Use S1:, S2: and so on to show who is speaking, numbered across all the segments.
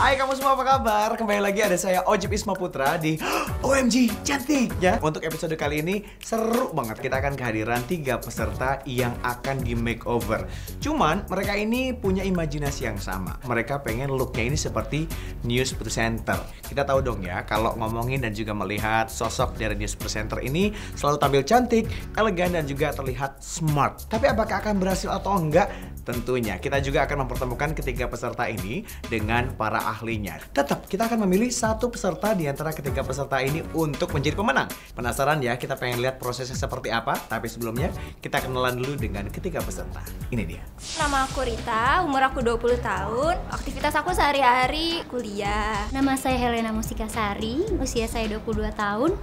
S1: Hai kamu semua, apa kabar? Kembali lagi ada saya Ojib Isma Putra di OMG Cantik ya. Untuk episode kali ini seru banget. Kita akan kehadiran 3 peserta yang akan di makeover. Cuman mereka ini punya imajinasi yang sama. Mereka pengen looknya ini seperti news presenter. Kita tahu dong ya, kalau ngomongin dan juga melihat sosok dari news presenter ini selalu tampil cantik, elegan dan juga terlihat smart. Tapi apakah akan berhasil atau enggak? Tentunya kita juga akan mempertemukan ketiga peserta ini dengan para ahlinya. Tetap kita akan memilih satu peserta di antara ketiga peserta ini untuk menjadi pemenang. Penasaran ya, kita pengen lihat prosesnya seperti apa? Tapi sebelumnya kita kenalan dulu dengan ketiga peserta. Ini dia.
S2: Nama aku Rita, umur aku 20 tahun. Aktivitas aku sehari-hari kuliah.
S3: Nama saya Helena Musikasari, usia saya 22 tahun.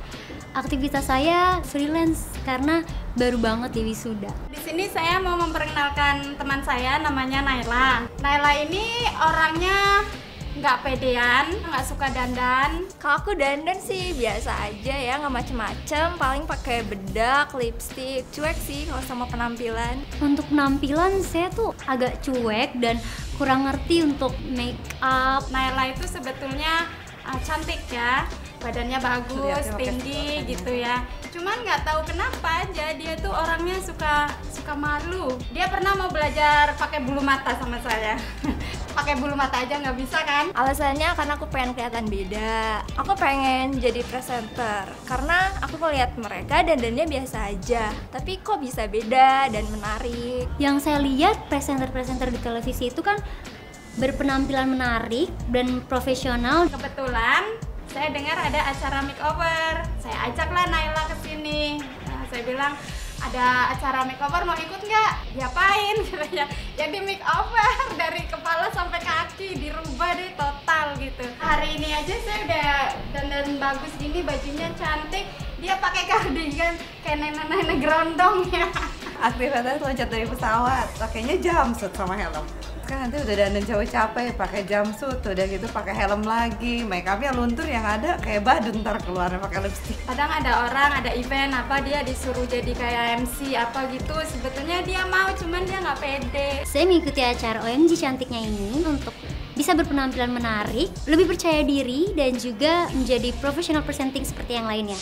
S3: Aktivitas saya freelance karena baru banget di wisuda.
S4: Di sini saya mau memperkenalkan teman saya, namanya Naila. Naila ini orangnya nggak pedean, nggak suka dandan.
S2: Kalau aku dandan sih biasa aja ya, nggak macem-macem. Paling pakai bedak, lipstick, cuek sih kalau sama penampilan.
S3: Untuk penampilan saya tuh agak cuek dan kurang ngerti untuk make up.
S4: Naila itu sebetulnya cantik ya, badannya bagus, tinggi gitu ya. Cuman nggak tahu kenapa aja dia tuh orangnya suka malu. Dia pernah mau belajar pakai bulu mata sama saya. Pakai bulu mata aja nggak bisa kan?
S2: Alasannya karena aku pengen kelihatan beda. Aku pengen jadi presenter karena aku melihat mereka dandannya biasa aja, tapi kok bisa beda dan menarik.
S3: Yang saya lihat presenter-presenter di televisi itu kan berpenampilan menarik dan profesional.
S4: Kebetulan saya dengar ada acara makeover. Saya ajaklah Naila ke sini. Nah, saya bilang ada acara makeover, mau ikut nggak? Diapain? Katanya. Jadi makeover dari kepala sampai kaki, dirubah deh total gitu. Hari ini aja saya udah dandan bagus gini, bajunya cantik. Dia pakai kardigan kayak nenek-nenek gerondong ya.
S5: Aktivitas loncat dari pesawat, pakainya jumpsuit sama helm. Kan nanti udah dandan cowok capek, pakai jumpsuit, udah gitu pakai helm lagi, make upnya luntur, yang ada kayak badut ntar keluarnya pakai lipstick.
S4: Kadang ada orang, ada event apa dia disuruh jadi kayak MC apa gitu, sebetulnya dia mau, cuman dia nggak pede.
S3: Saya mengikuti acara OMG Cantiknya ini untuk bisa berpenampilan menarik, lebih percaya diri, dan juga menjadi professional presenting seperti yang lainnya.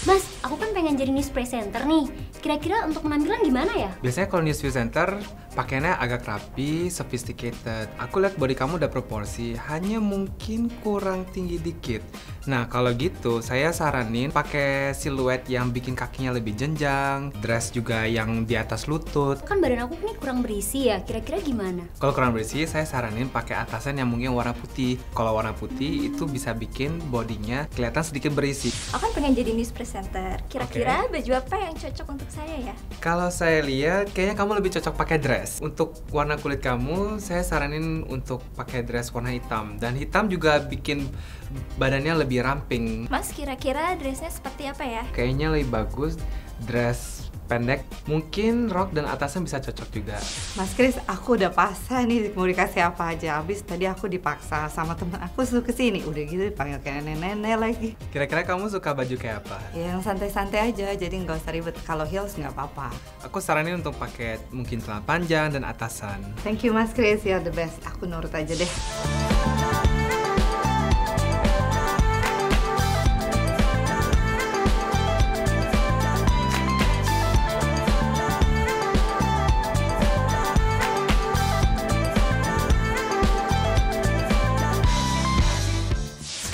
S3: Mas, aku kan pengen jadi news presenter nih. Kira-kira untuk penampilan gimana ya?
S6: Biasanya kalau news presenter pakaiannya agak rapi, sophisticated. Aku lihat body kamu udah proporsi, hanya mungkin kurang tinggi dikit. Nah, kalau gitu saya saranin pakai siluet yang bikin kakinya lebih jenjang, dress juga yang di atas lutut.
S3: Kan badan aku ini kurang berisi ya, kira-kira gimana?
S6: Kalau kurang berisi, saya saranin pakai atasan yang mungkin warna putih. Kalau warna putih itu bisa bikin bodinya kelihatan sedikit berisi.
S2: Aku kan pengen jadi news presenter. Kira-kira baju apa yang cocok untuk saya ya?
S6: Kalau saya lihat, kayaknya kamu lebih cocok pakai dress. Untuk warna kulit kamu, saya saranin untuk pakai dress warna hitam. Dan hitam juga bikin badannya lebih ramping.
S2: Mas, kira-kira dressnya seperti apa ya?
S6: Kayaknya lebih bagus dress pendek. Mungkin rok dan atasan bisa cocok juga.
S5: Mas Kris, aku udah pasrah nih mau dikasih apa aja. Abis tadi aku dipaksa sama temen aku suruh kesini. Udah gitu dipanggil kayak nenek-nenek lagi.
S6: Kira-kira kamu suka baju kayak apa?
S5: Yang santai-santai aja, jadi nggak usah ribet. Kalau heels nggak apa-apa.
S6: Aku saranin untuk pakai mungkin celana panjang dan atasan.
S5: Thank you Mas Kris, you're the best. Aku nurut aja deh.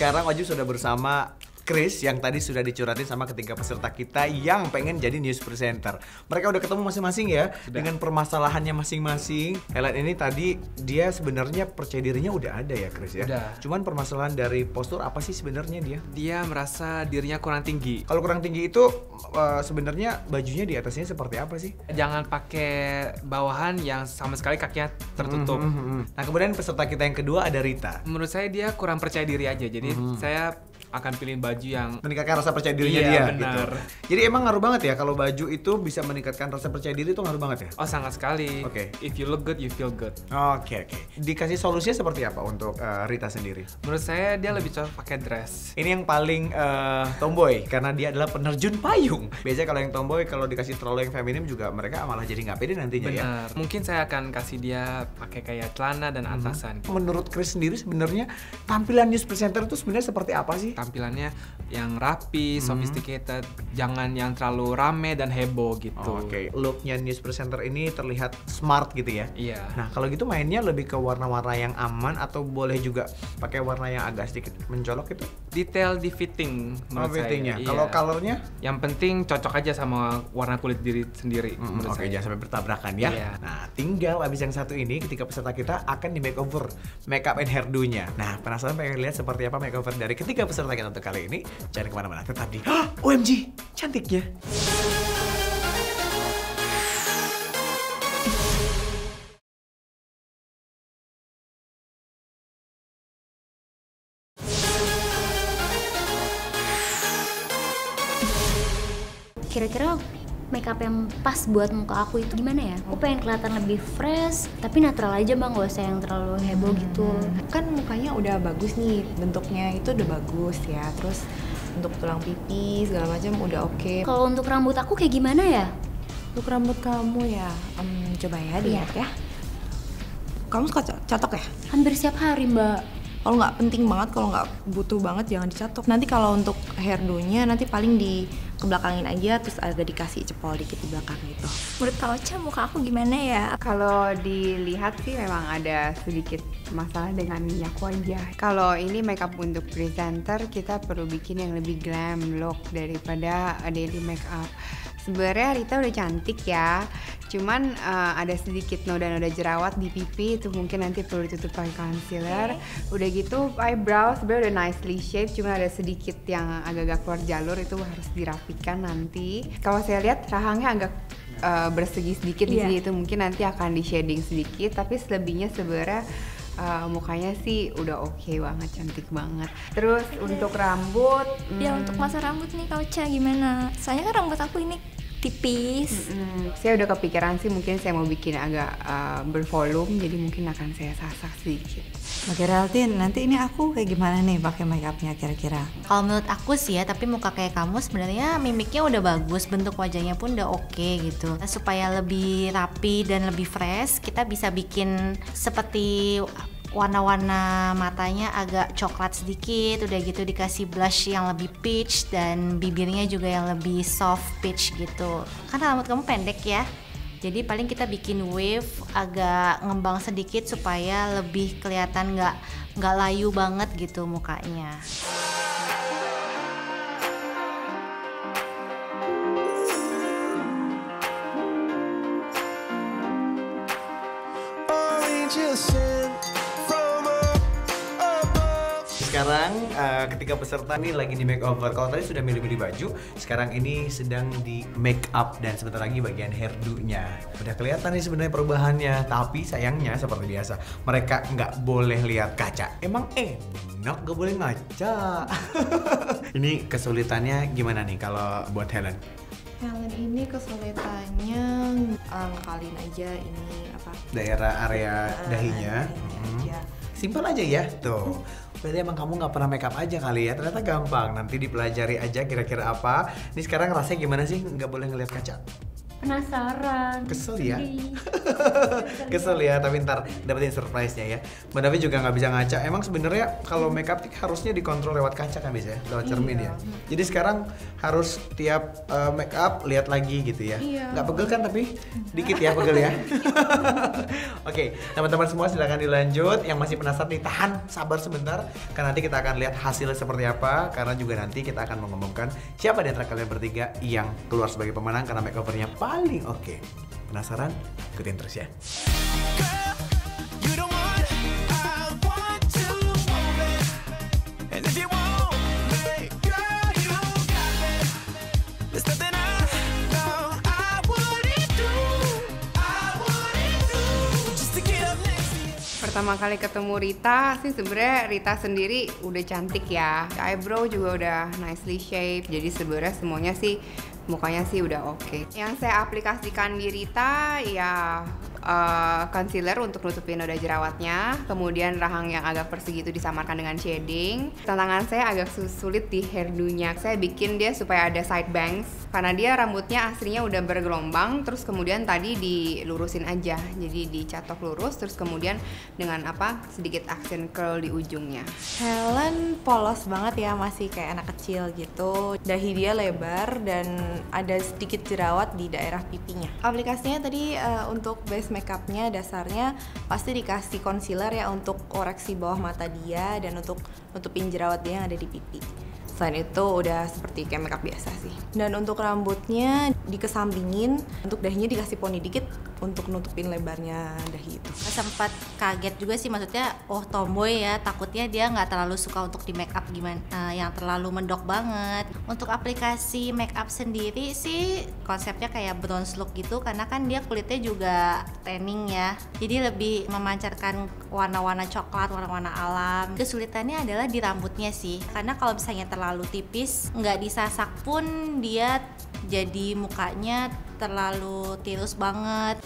S1: Sekarang Wajib sudah bersama Chris yang tadi sudah dicuratin sama ketiga peserta kita yang pengen jadi news presenter. Mereka udah ketemu masing-masing ya dengan permasalahannya masing-masing. Helen ini tadi dia sebenarnya percaya dirinya udah ada ya Chris ya.
S6: Udah.
S1: Cuman permasalahan dari postur apa sih sebenarnya dia?
S6: Dia merasa dirinya kurang tinggi.
S1: Kalau kurang tinggi itu sebenarnya bajunya di atasnya seperti apa sih?
S6: Jangan pakai bawahan yang sama sekali kakinya tertutup.
S1: Nah kemudian peserta kita yang kedua ada Rita.
S6: Menurut saya dia kurang percaya diri aja. Jadi saya akan pilih baju yang
S1: meningkatkan rasa percaya dirinya
S6: Iya,
S1: dia
S6: benar.
S1: gitu. Jadi emang ngaruh banget ya kalau baju itu bisa meningkatkan rasa percaya diri, itu ngaruh banget ya?
S6: oh sangat sekali.
S1: Oke.
S6: If you look good, you feel good.
S1: Oke. Dikasih solusinya seperti apa untuk Rita sendiri?
S6: Menurut saya dia lebih cocok pakai dress.
S1: Ini yang paling tomboy karena dia adalah penerjun payung. Biasanya kalau yang tomboy kalau dikasih terlalu yang feminim juga mereka malah jadi nggak pede nantinya ya.
S6: Benar. Mungkin saya akan kasih dia pakai kayak celana dan atasan.
S1: Menurut Chris sendiri sebenarnya tampilan news presenter itu sebenarnya seperti apa sih?
S6: Tampilannya yang rapi, sophisticated, jangan yang terlalu rame dan heboh gitu.
S1: Oke, looknya news presenter ini terlihat smart gitu ya?
S6: Iya.
S1: Nah kalau gitu mainnya lebih ke warna-warna yang aman atau boleh juga pakai warna yang agak sedikit mencolok itu?
S6: Detail di fitting menurut saya.
S1: Fittingnya.
S6: Iya.
S1: Kalau colornya?
S6: Yang penting cocok aja sama warna kulit diri sendiri menurut
S1: Oke,
S6: saya.
S1: jangan sampai bertabrakan ya.
S6: Iya.
S1: Nah, tinggal abis yang satu ini ketika peserta kita akan di makeover makeup and hairdo-nya. Nah, penasaran pengen lihat seperti apa makeover dari ketiga peserta kita untuk kali ini? Jangan kemana-mana, tetap di OMG, cantiknya.
S3: Kira-kira makeup yang pas buat muka aku itu gimana ya? Aku pengen kelihatan lebih fresh, tapi natural aja bang, gak usah yang terlalu heboh gitu.
S7: Kan mukanya udah bagus nih, bentuknya itu udah bagus ya. Terus untuk tulang pipi segala macam udah oke.
S3: Kalau untuk rambut aku kayak gimana ya?
S7: Untuk rambut kamu ya, coba ya dilihat ya. Kamu suka catok ya?
S3: Hampir setiap hari mbak.
S7: Kalau nggak penting banget, kalau nggak butuh banget jangan dicatok. Nanti kalau untuk hairdo-nya nanti paling di kebelakangin aja, terus agak dikasih cepol dikit di belakang gitu.
S2: Menurut Kak Ocha, muka aku gimana ya?
S8: Kalau dilihat sih memang ada sedikit masalah dengan minyak wajah. Kalau ini makeup untuk presenter, kita perlu bikin yang lebih glam look daripada daily makeup. Sebenarnya Rita udah cantik ya, cuman ada sedikit noda-noda jerawat di pipi, itu mungkin nanti perlu ditutup pakai concealer. Udah gitu eyebrow sebenarnya udah nicely shaped, cuma ada sedikit yang agak-agak keluar jalur, itu harus dirapikan nanti. Kalau saya lihat rahangnya agak bersegi sedikit di sini, itu mungkin nanti akan di shading sedikit, tapi selebihnya sebenarnya mukanya sih udah oke banget, cantik banget. Terus untuk rambut,
S2: Ya untuk masa rambut nih Kak Ocha gimana? Soalnya kan rambut aku ini tipis.
S8: saya udah kepikiran sih mungkin saya mau bikin agak bervolume, jadi mungkin akan saya sasak sedikit.
S5: Oke Reltin, nanti ini aku kayak gimana nih pakai makeupnya kira-kira?
S9: Kalau menurut aku sih ya, tapi muka kayak kamu sebenarnya mimiknya udah bagus, bentuk wajahnya pun udah oke gitu. Supaya lebih rapi dan lebih fresh, kita bisa bikin seperti warna-warna matanya agak coklat sedikit, udah gitu dikasih blush yang lebih peach dan bibirnya juga yang lebih soft peach gitu. Kan rambut kamu pendek ya, jadi paling kita bikin wave agak ngembang sedikit supaya lebih kelihatan nggak layu banget gitu mukanya.
S1: Sekarang ketiga peserta nih lagi di makeover. Kalau tadi sudah milih-milih baju, sekarang ini sedang di make up dan sebentar lagi bagian hairdo-nya. Udah kelihatan nih sebenarnya perubahannya, tapi sayangnya seperti biasa mereka nggak boleh lihat kaca. Emang enak nggak boleh ngaca. Ini kesulitannya gimana nih kalau buat Helen?
S7: Helen ini kesulitannya ngakalin aja ini apa?
S1: Daerah area dahinya.
S7: Aja.
S1: Simpel aja ya, tuh. Berarti emang kamu nggak pernah makeup aja kali ya? Ternyata gampang. Nanti dipelajari aja kira-kira apa. Ini sekarang rasanya gimana sih nggak boleh ngeliat kaca?
S3: Penasaran.
S1: Kesel ya? Kesel ya, tapi ntar dapetin surprise-nya ya. Mbak Davi juga nggak bisa ngaca. Emang sebenarnya kalau makeup harusnya dikontrol lewat kaca kan bisa ya? Lewat cermin ya? Jadi sekarang harus tiap makeup lihat lagi gitu ya? Nggak pegel kan tapi? Dikit ya pegel ya? Oke, teman-teman semua silakan dilanjut. Yang masih penasaran ditahan, sabar sebentar. Karena nanti kita akan lihat hasilnya seperti apa. Karena juga nanti kita akan mengumumkan siapa di antara kalian bertiga yang keluar sebagai pemenang karena makeovernya paling oke. Penasaran? Ikutin terus ya.
S8: Pertama kali ketemu Rita sih sebenarnya Rita sendiri udah cantik ya. Eyebrow juga udah nicely shaped. Jadi sebenarnya semuanya sih mukanya sih udah oke. Yang saya aplikasikan di Rita ya concealer untuk nutupin noda jerawatnya, kemudian rahang yang agak persegi itu disamarkan dengan shading. Tantangan saya agak sulit di hairdo-nya. Saya bikin dia supaya ada side bangs karena dia rambutnya aslinya udah bergelombang, terus kemudian tadi dilurusin aja, jadi dicatok lurus, terus kemudian dengan sedikit aksen curl di ujungnya.
S7: Helen polos banget ya, masih kayak anak kecil gitu. Dahi dia lebar dan ada sedikit jerawat di daerah pipinya. Aplikasinya tadi untuk base makeupnya dasarnya pasti dikasih concealer ya untuk koreksi bawah mata dia dan untuk nutupin jerawat dia yang ada di pipi. Selain itu udah seperti kayak makeup biasa sih. Dan untuk rambutnya dikesampingin, untuk dahinya dikasih poni dikit untuk nutupin lebarnya dahi itu.
S9: Sempat kaget juga sih, maksudnya tomboy ya, takutnya dia nggak terlalu suka untuk di make up gimana, yang terlalu mendok banget. Untuk aplikasi make up sendiri sih konsepnya kayak bronze look gitu, karena kan dia kulitnya juga tanning ya, jadi lebih memancarkan warna-warna coklat, warna-warna alam. Kesulitannya adalah di rambutnya sih, karena kalau misalnya terlalu tipis, nggak disasak pun dia jadi mukanya terlalu tirus banget.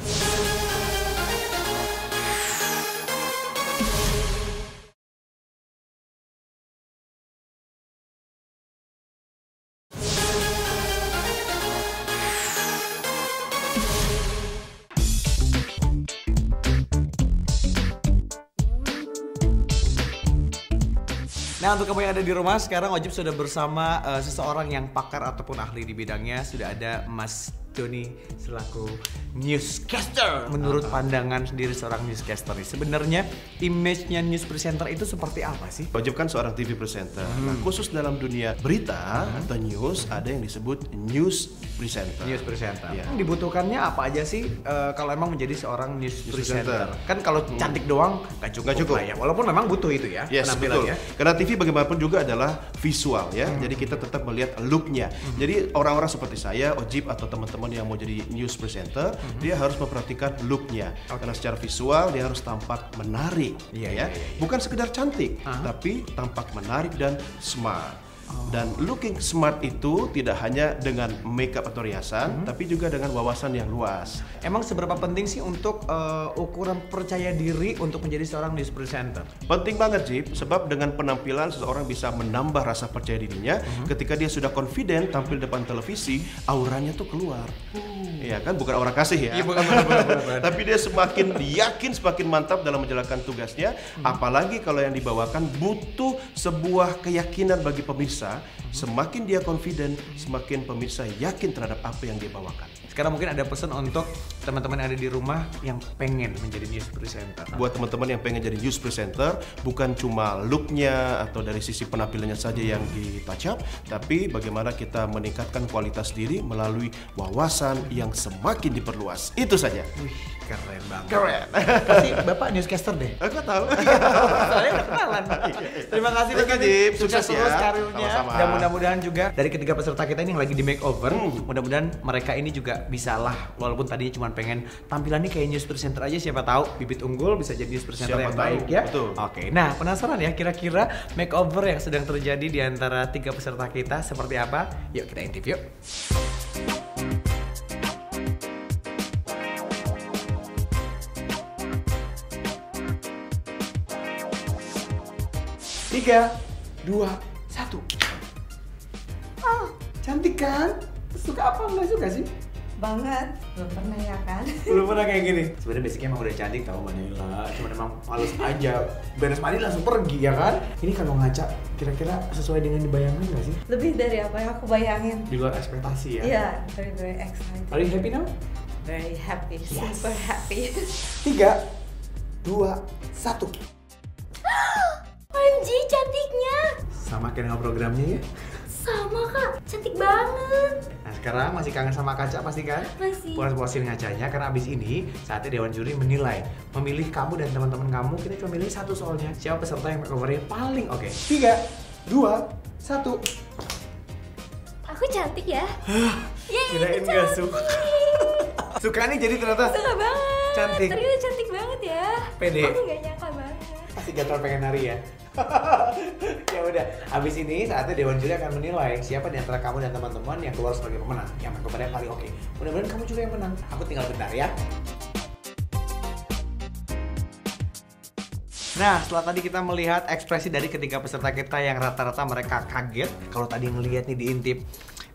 S1: Nah, untuk kamu yang ada di rumah, sekarang Ojib sudah bersama seseorang yang pakar ataupun ahli di bidangnya. Sudah ada Mas Doni selaku newscaster. Menurut pandangan sendiri seorang newscaster nih, sebenarnya image-nya news presenter itu seperti apa sih?
S10: Ojib kan seorang TV presenter. Nah, khusus dalam dunia berita atau news ada yang disebut news presenter.
S1: News presenter.
S10: Ya.
S1: Dibutuhkannya apa aja sih kalau emang menjadi seorang news presenter? Kan kalau cantik doang nggak cukup. Lah ya. Walaupun memang butuh itu ya.
S10: Yes, betul. Karena TV bagaimanapun juga adalah visual ya. Jadi kita tetap melihat look-nya. Jadi orang-orang seperti saya, Ojib atau teman-teman yang mau jadi news presenter, dia harus memperhatikan look-nya. Karena secara visual dia harus tampak menarik, ya. Bukan sekedar cantik, tapi tampak menarik dan smart. Dan looking smart itu tidak hanya dengan makeup atau riasan, tapi juga dengan wawasan yang luas.
S1: Emang seberapa penting sih untuk ukuran percaya diri untuk menjadi seorang news presenter?
S10: Penting banget sih, sebab dengan penampilan seseorang bisa menambah rasa percaya dirinya. Ketika dia sudah confident tampil depan televisi, auranya tuh keluar. Iya kan, bukan aura kasih ya.
S1: Iya, bukan.
S10: Tapi dia semakin yakin, semakin mantap dalam menjalankan tugasnya. Apalagi kalau yang dibawakan butuh sebuah keyakinan bagi pemirsa. Semakin dia confident, semakin pemirsa yakin terhadap apa yang dia bawakan.
S1: Sekarang mungkin ada pesan untuk teman-teman yang ada di rumah yang pengen menjadi news presenter.
S10: Buat teman-teman yang pengen jadi news presenter, bukan cuma look-nya atau dari sisi penampilannya saja yang di-touch up, tapi bagaimana kita meningkatkan kualitas diri melalui wawasan yang semakin diperluas. Itu saja.
S1: Wih, keren banget.
S10: Keren.
S1: Pasti Bapak newscaster deh.
S10: Aku tahu.
S1: Soalnya udah kenalan. Terima kasih
S10: Thank you, Jip.
S1: Sukses
S10: Sukses ya.
S1: terus karirnya.
S10: Sama-sama.
S1: Dan mudah-mudahan juga dari ketiga peserta kita ini yang lagi di makeover, mudah-mudahan mereka ini juga bisa lah, walaupun tadinya cuma pengen tampilannya kayak news presenter aja, siapa tahu bibit unggul bisa jadi news presenter
S10: Siapa
S1: yang
S10: tahu,
S1: baik ya.
S10: betul.
S1: Oke, nah penasaran ya kira-kira makeover yang sedang terjadi di antara tiga peserta kita seperti apa? Yuk kita intip yuk. Tiga, dua, satu. Cantik kan? Suka apa nggak suka sih?
S5: Banget, belum pernah ya kan?
S1: Belum pernah kayak gini. Sebenarnya basicnya emang udah cantik tau Mbak Naila, cuma emang males aja. Beres mandi langsung pergi ya kan? Ini kalau ngaca kira-kira sesuai dengan dibayangin nggak sih?
S5: Lebih dari apa yang aku bayangin.
S1: Di luar ekspektasi ya?
S5: Iya, very excited.
S1: Are you happy now?
S5: Very happy,
S1: Yes.
S5: super happy.
S1: 3, 2, 1.
S3: OMG, cantiknya.
S1: Sama kayak dengan programnya ya?
S3: Sama kak, cantik banget.
S1: Nah sekarang masih kangen sama kaca pasti kan?
S3: Masih.
S1: Puas-puasin ngacanya karena abis ini saatnya Dewan Juri menilai, memilih kamu dan teman-teman kamu. Kita cuma milih satu soalnya, siapa peserta yang makeovernya paling oke. 3, 2, 1.
S2: Aku cantik ya? Yeay,
S1: Kirain
S2: aku
S1: gak
S2: cantik.
S1: suka. Suka nih jadi ternyata
S2: Suka banget.
S1: cantik.
S2: Ternyata cantik banget ya.
S1: Pede.
S2: Aku gak nyangka
S1: si gatal pengen nari ya. Ya udah, abis ini saatnya Dewan Juri akan menilai siapa di antara kamu dan teman-teman yang keluar sebagai pemenang, yang makeovernya paling oke. Mudah-mudahan kamu juga yang menang. Aku tinggal bentar ya. Nah, setelah tadi kita melihat ekspresi dari ketiga peserta kita yang rata-rata mereka kaget. Kalau tadi ngelihat nih diintip,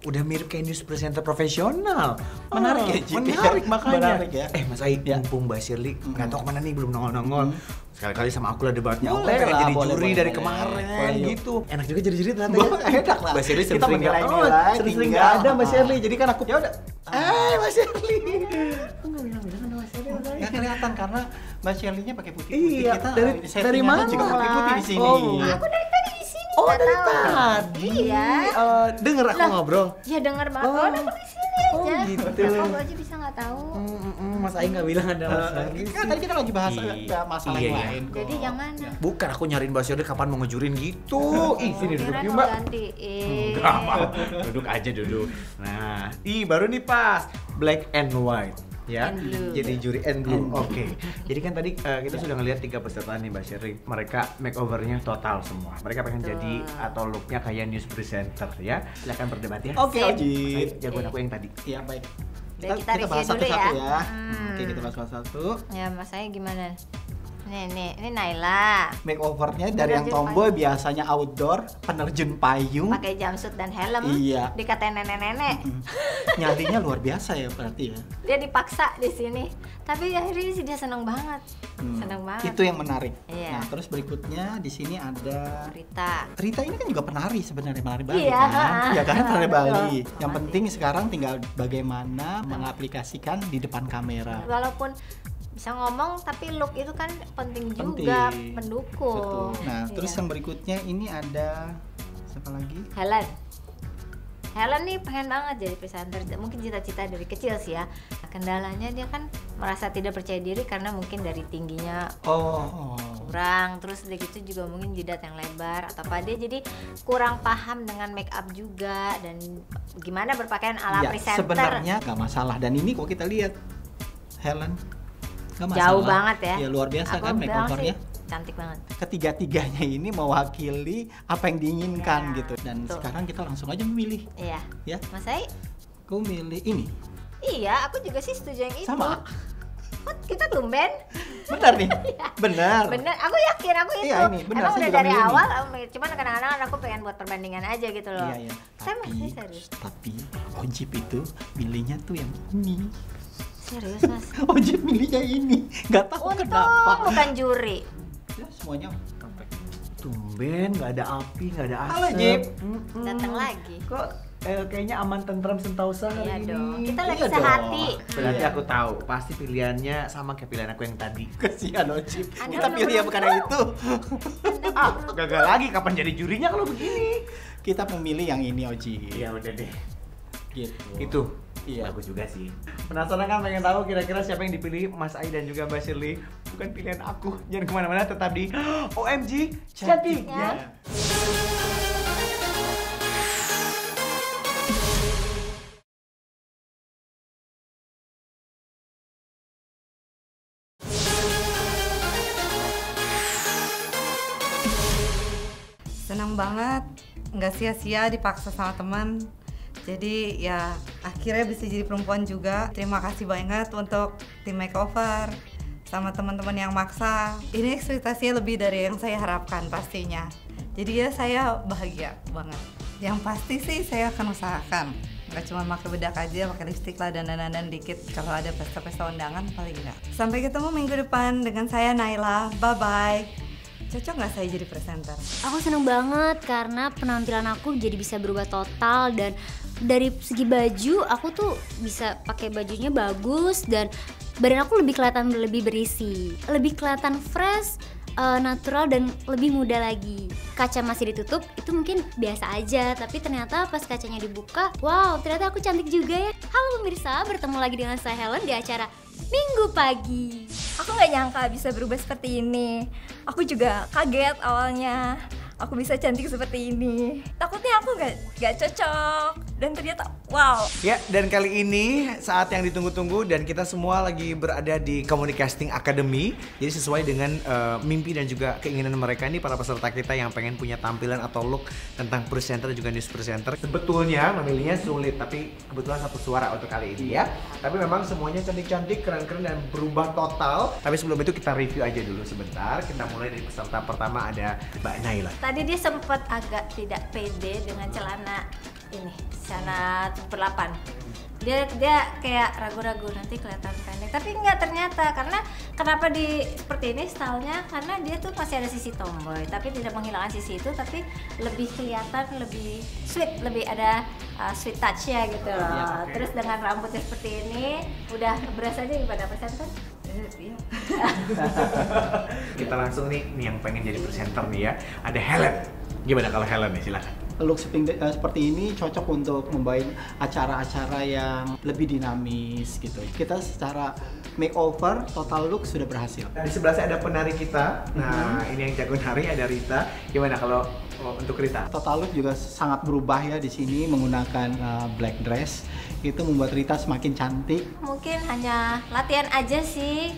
S1: udah mirip kayak news presenter profesional.
S11: Menarik ya, Jip?
S1: Menarik makanya.
S11: Menarik ya.
S1: Mas Aid, mumpung Mbak Shirley nggak tahu kemana nih, belum nongol-nongol. Sekali-kali sama aku lah debatnya. Aku pengen jadi juri dari kemarin gitu. Enak juga jadi juri ternyata ya.
S11: Enak lah.
S1: Mbak Shirley
S11: Kita
S1: sering
S11: menilai-nilai,
S1: sering
S11: tinggal.
S1: nggak ada Mbak Shirley. Jadi kan aku
S11: Ya udah.
S1: Mbak Shirley. Aku nggak bilang-bilang ada Mbak Shirley.
S11: Nggak kelihatan karena Mbak Shirley-nya pakai putih.
S1: Iya,
S11: Kita
S1: dari
S11: settingannya
S1: mana?
S11: juga pakai putih di sini.
S1: Oh.
S2: Aku dari tadi di sini.
S1: Oh,
S2: nggak
S1: dari
S2: tahu.
S1: tadi.
S2: Iya.
S1: Denger aku ngobrol.
S2: Ya dengar banget.
S1: Oh.
S2: Oh, aku di sini
S1: Oh,
S2: aja.
S1: gitu.
S2: Aku aja bisa nggak tahu.
S1: Mas Aing nggak bilang ada Mas Aing.
S11: Kan tadi kita lagi bahas masalah yang lain kok.
S2: Jadi yang mana?
S1: Bukan, aku nyariin Mbak Shirley kapan mau ngejurin gitu. Ih, sini duduk
S2: Kirain
S1: yuk
S2: mau
S1: Mbak.
S2: gantiin.
S1: Enggak mau. Duduk aja duduk. Nah, baru nih pas black and white. Ya,
S2: And blue.
S1: jadi juri and blue. Oke. Jadi kan tadi kita sudah ngelihat 3 peserta nih Mbak Shirley. Mereka makeovernya total semua. Mereka pengen jadi atau looknya kayak news presenter ya. Silakan berdebat ya.
S11: Oke,
S2: Sip.
S11: Oji.
S1: Jagoan aku yang tadi.
S11: Iya, baik.
S2: Udah, kita review
S11: bahas
S2: dulu
S11: satu-satu
S2: ya.
S11: ya. Oke, kita bahas satu-satu.
S2: Ya, Mas saya gimana? Ini Naila.
S11: Makeovernya dari yang
S2: Penerjun
S11: tomboy biasanya outdoor, penerjun payung.
S2: Pakai jumpsuit dan helm.
S11: Iya.
S2: Dikatain nenek-nenek.
S11: Nyalinya luar biasa ya berarti ya.
S2: Dia dipaksa di sini. Tapi akhirnya sih dia seneng banget. Seneng banget.
S11: Itu yang menarik.
S2: Iya.
S11: Nah, terus berikutnya di sini ada
S2: Rita.
S11: Rita ini kan juga penari sebenarnya, penari Bali
S2: Iya,
S11: kan? Iya kan, penari Bali.
S2: Betul.
S11: Yang penting sekarang tinggal bagaimana mengaplikasikan di depan kamera.
S2: Walaupun bisa ngomong tapi look itu kan penting juga, pendukung.
S11: Betul. Nah, terus
S2: Iya.
S11: yang berikutnya ini ada siapa lagi?
S2: Helen nih pengen banget jadi presenter, mungkin cita-cita dari kecil sih ya. Kendalanya dia kan merasa tidak percaya diri karena mungkin dari tingginya kurang, terus udah gitu juga mungkin jidat yang lebar atau apa, dia jadi kurang paham dengan make up juga dan gimana berpakaian ala
S11: Ya,
S2: presenter.
S11: sebenarnya nggak masalah, dan ini kok kita lihat Helen nggak masalah.
S2: Jauh banget ya.
S11: Ya luar biasa
S2: Aku
S11: kan
S2: bilang
S11: makeovernya.
S2: sih cantik banget.
S11: Ketiga-tiganya ini mewakili apa yang diinginkan
S2: Ya,
S11: gitu. Dan
S2: betul.
S11: sekarang kita langsung aja memilih.
S2: Iya.
S11: Ya.
S2: Mas Ai?
S11: Aku milih ini.
S2: Iya, aku juga sih setuju yang itu.
S11: Sama.
S2: Kok kita tumben?
S11: Benar nih. Benar.
S2: Bener, aku yakin aku itu.
S11: Iya, ini, benar,
S2: Emang
S11: saya
S2: udah
S11: juga
S2: dari
S11: milih ini.
S2: awal, cuman kadang-kadang aku pengen buat perbandingan aja gitu loh.
S11: Iya, iya.
S2: Saya masih serius.
S11: Tapi Ojip itu milihnya tuh yang ini.
S2: Serius mas?
S11: Ojip milihnya ini. Nggak tahu
S2: Untung
S11: kenapa.
S2: bukan juri.
S11: Ya, semuanya perfect.
S1: Tumben, nggak ada api, nggak ada asap.
S11: Halo, Jip.
S2: Datang lagi.
S1: Kok kayaknya aman, tentram, sentausa
S2: Iya
S1: hari ini.
S2: dong. Kita lagi
S11: Iya
S2: sehati.
S1: Berarti
S11: Iya.
S1: aku tahu, pasti pilihannya sama kayak pilihan aku yang tadi.
S11: Kasihan Ojip.
S2: Anda
S11: Kita
S2: belum
S11: pilih yang bukan yang itu.
S1: Gagal lagi, kapan jadi jurinya kalau begini?
S11: Kita memilih yang ini Ojip.
S1: Ya udah deh.
S11: Gitu.
S1: Itu
S11: Iya.
S1: bagus juga sih. Penasaran kan, pengen tahu kira-kira siapa yang dipilih Mas Ai dan juga Mbak Shirley? Bukan pilihan aku. Jangan kemana-mana, tetap di OMG Cantik ya.
S5: Senang banget, nggak sia-sia dipaksa sama teman. Jadi ya akhirnya bisa jadi perempuan juga. Terima kasih banget untuk tim makeover sama teman-teman yang maksa. Ini ekspektasinya lebih dari yang saya harapkan pastinya. Jadi ya saya bahagia banget. Yang pasti sih saya akan usahakan nggak cuma pakai bedak aja, pakai lipstick lah dan dandan dikit kalau ada pesta-pesta undangan paling enggak. Sampai ketemu minggu depan dengan saya Naila. Bye bye. Cocok nggak saya jadi presenter?
S3: Aku seneng banget karena penampilan aku jadi bisa berubah total, dan dari segi baju aku tuh bisa pakai bajunya bagus dan badan aku lebih kelihatan lebih berisi, lebih kelihatan fresh, natural dan lebih muda lagi. Kaca masih ditutup itu mungkin biasa aja, tapi ternyata pas kacanya dibuka, wow ternyata aku cantik juga ya. Halo pemirsa, bertemu lagi dengan saya Helen di acara Minggu pagi.
S12: Aku nggak nyangka bisa berubah seperti ini. Aku juga kaget awalnya. Aku bisa cantik seperti ini. Takutnya aku nggak cocok. Dan ternyata wow.
S1: Ya, dan kali ini saat yang ditunggu-tunggu dan kita semua lagi berada di Communicasting Academy. Jadi sesuai dengan mimpi dan juga keinginan mereka nih para peserta kita yang pengen punya tampilan atau look tentang presenter dan juga news presenter. Sebetulnya memilihnya sulit, tapi kebetulan satu suara untuk kali ini ya. Tapi memang semuanya cantik-cantik, keren-keren dan berubah total. Tapi sebelum itu kita review aja dulu sebentar. Kita mulai dari peserta pertama ada Mbak Naila.
S2: Tadi dia sempat agak tidak pede dengan celana ini, celana 8. Dia kayak ragu-ragu nanti kelihatan pendek, tapi enggak ternyata. Karena kenapa di seperti ini stylenya, karena dia tuh masih ada sisi tomboy tapi tidak menghilangkan sisi itu, tapi lebih kelihatan lebih sweet, lebih ada sweet touch-nya gitu loh. Ya, okay. Terus dengan rambutnya seperti ini udah berasa aja pada presenter.
S1: Kita langsung nih yang pengen jadi presenter nih ya. Ada Helen. Gimana kalau Helen nih, silakan.
S11: Look seperti ini cocok untuk membawain acara-acara yang lebih dinamis gitu. Kita secara makeover total look sudah berhasil.
S1: Nah, di sebelah saya ada penari kita. Nah, ini yang jago nari, ada Rita. Gimana kalau untuk Rita?
S11: Total look juga sangat berubah ya di sini menggunakan black dress. Itu membuat Rita semakin cantik.
S2: Mungkin hanya latihan aja sih.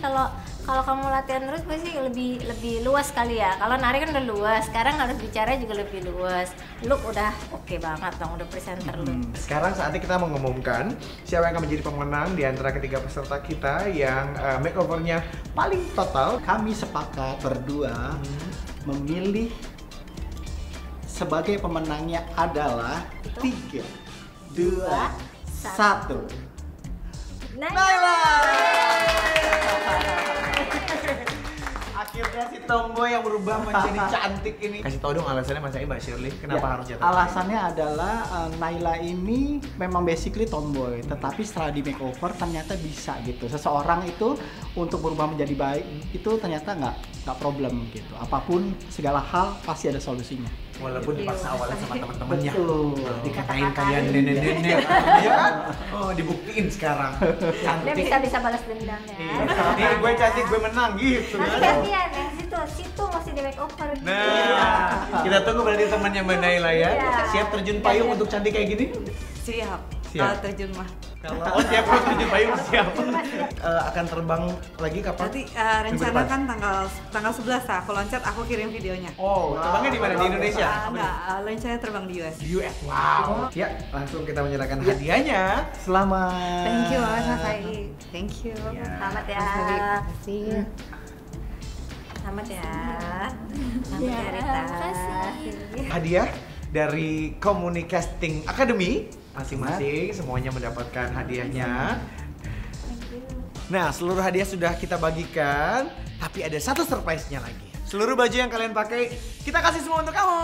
S2: Kalau kamu latihan terus pasti lebih luas kali ya. Kalau nari kan udah luas, sekarang harus bicara juga lebih luas. Look udah oke banget dong, udah presenter look.
S1: Sekarang saatnya kita mengumumkan siapa yang akan menjadi pemenang di antara ketiga peserta kita yang makeovernya paling total.
S11: Kami sepakat berdua memilih sebagai pemenangnya adalah 3, 2, 1.
S2: Naila!
S1: Akhirnya si tomboy yang berubah menjadi cantik ini. Kasih tau dong alasannya Mas Mbak Shirley, kenapa harus jatuh?
S11: Alasannya adalah Naila ini memang basically tomboy, tetapi setelah di makeover ternyata bisa gitu. Seseorang itu untuk berubah menjadi baik itu ternyata nggak problem gitu. Apapun segala hal pasti ada solusinya.
S1: Walaupun dipaksa awalnya sama teman-temannya.
S11: Betul.
S1: Dikatain kalian nenek-nenek, ya kan? Oh, dibuktiin sekarang.
S2: Dia bisa balas dendamnya.
S1: Nih gue cantik, gue menang gitu.
S2: Nah, gantian yang situ masih di makeover.
S1: Nah, kita tunggu berarti temannya Mbak Naila ya. Siap terjun payung untuk cantik kayak gini?
S5: Siap. Kalau terjun mah.
S1: Oh siap, kalau terjun payung siap. Akan terbang lagi kapan?
S5: Nanti rencana kan tanggal 11 aku loncat, aku kirim videonya.
S1: Oh, terbangnya di mana? Di Indonesia?
S5: Enggak, rencana terbang di US.
S1: Di US. Wow. Ya, langsung kita menyerahkan hadiahnya. Selamat.
S5: Thank you Mas Said. Thank you.
S2: Selamat ya.
S5: Terima kasih.
S2: Selamat ya. Selamat ya Rita.
S1: Hadiah dari Communicasting Academy. Masing-masing semuanya mendapatkan hadiahnya. Nah, seluruh hadiah sudah kita bagikan, tapi ada satu surprise-nya lagi. Seluruh baju yang kalian pakai, kita kasih semua untuk kamu.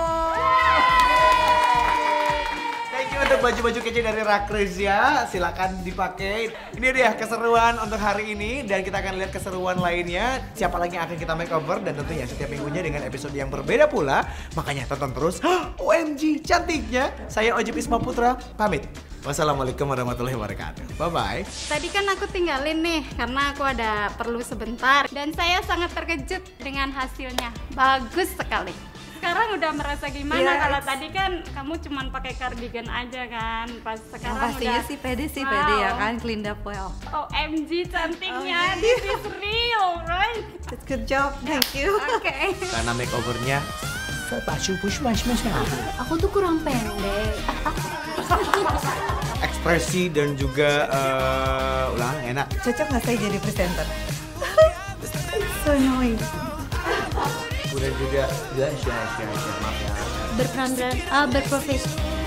S1: Thank you untuk baju-baju kece dari Rakris ya. Silakan dipakai. Ini dia keseruan untuk hari ini dan kita akan lihat keseruan lainnya. Siapa lagi yang akan kita makeover dan tentunya setiap minggunya dengan episode yang berbeda pula. Makanya tonton terus. OMG cantiknya. Saya Ojib Isma Putra pamit. Wassalamualaikum warahmatullahi wabarakatuh. Bye-bye.
S4: Tadi kan aku tinggalin nih karena aku ada perlu sebentar dan saya sangat terkejut dengan hasilnya. Bagus sekali. Sekarang udah merasa gimana? Kalau tadi kan kamu cuman pakai cardigan aja kan, pas sekarang
S5: pastinya
S4: udah
S5: sih pede ya kan, cleaned up well.
S4: OMG cantiknya, this is real, right?
S5: Good job, thank you.
S4: Oke.
S1: Karena makeovernya
S3: Aku tuh kurang pendek.
S1: ekspresi dan juga ulang enak.
S5: Cocok nggak saya jadi presenter? So annoying.
S1: Kemudian juga maaf ya.
S3: Berprofesi.